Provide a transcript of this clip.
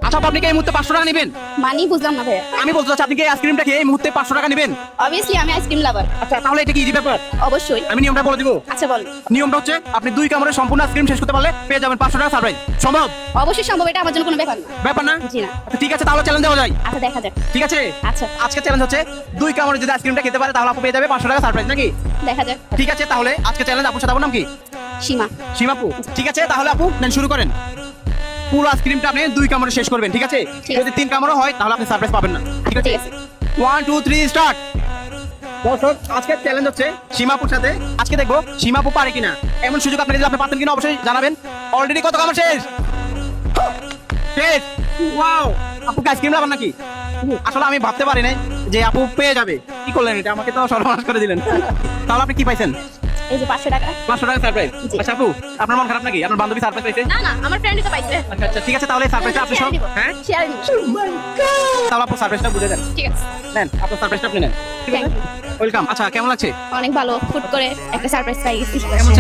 আচ্ছা আপু, আপনি কি এই মুহূর্তে 500 টাকা নেবেন? মানি বুঝলাম না ভাইয়া। আমি বলতে চাচ্ছি আপনি কি এই আইসক্রিমটা কি এই মুহূর্তে 500 টাকা নেবেন? অবভিয়াসলি আমি আইসক্রিম লাভার। আচ্ছা তাহলে এটা কি ইজি ব্যাপার? অবশ্যই। আমি নিয়মটা বলে দিব। আচ্ছা বল। নিয়মটা হচ্ছে আপনি 2 কামড়ে সম্পূর্ণ আইসক্রিম শেষ করতে পারলে পেয়ে যাবেন 500 টাকা সারপ্রাইজ। সম্ভব? অবশ্যই সম্ভব, এটা আমার জন্য কোনো ব্যাপার না। ব্যাপার না? জি না। আচ্ছা ঠিক আছে, তাহলে চ্যালেঞ্জ দেওয়া যায়। আচ্ছা দেখা যাক। ঠিক আছে, আচ্ছা আজকে চ্যালেঞ্জ হচ্ছে 2 কামড়ে যদি আইসক্রিমটা খেতে পারে তাহলে আপু পেয়ে যাবে 500 টাকা সারপ্রাইজ, নাকি? দেখা যাক। ঠিক আছে, তাহলে আজকে চ্যালেঞ্জ আপুর সাথে আপনার নাম কি? সীমা। সীমাপু। ঠিক আছে, তাহলে আপু নেন শুরু করেন। পুরো আইসক্রিমটা আপনি 2 কামড়ে শেষ করবেন, ঠিক আছে? ঠিক যদি 3 কামড় হয় তাহলে আপনি সারপ্রাইজ পাবেন না, ঠিক আছে? ঠিক আছে। 1 2 3 স্টার্ট। দর্শক, আজকের চ্যালেঞ্জ হচ্ছে সীমাপুর সাথে। আজকে দেখবো সীমাপু পারে কিনা। এমন সুযোগ আপনি যদি আপনি পারতেন কিনা অবশ্যই জানাবেন। অলরেডি কত কামড় শেষ? শেষ। ওয়াও, আপু আইসক্রিম লাভার নাকি? আসলে আমি ভাবতে পারি নাই যে আপু পেয়ে যাবে। কি করলেন এটা? আমাকে তো সর্বনাশ করে দিলেন। তাহলে আপনি কি পাইছেন? এই যে 500 টাকা। 500 টাকা সারপ্রাইজ। জি। আচ্ছা আপু, আপনার মন খারাপ নাকি? আপনার বান্ধবী সারপ্রাইজ পাইছে? না না, আমার ফ্রেন্ডই তো পাইছে। আচ্ছা আচ্ছা, ঠিক আছে, তাহলে সারপ্রাইজটা আপনি সব, হ্যাঁ শেয়ার দিব। তাহলে আপু সারপ্রাইজটা বুঝে দেন। ঠিক আছে। নেন, আপনার সারপ্রাইজটা আপনি নেন। ঠিক আছে, Thank you. ওয়েলকাম। আচ্ছা কেমন লাগছে? অনেক ভালো, ফুট করে একটা সারপ্রাইজ পাই গেছি। কেমন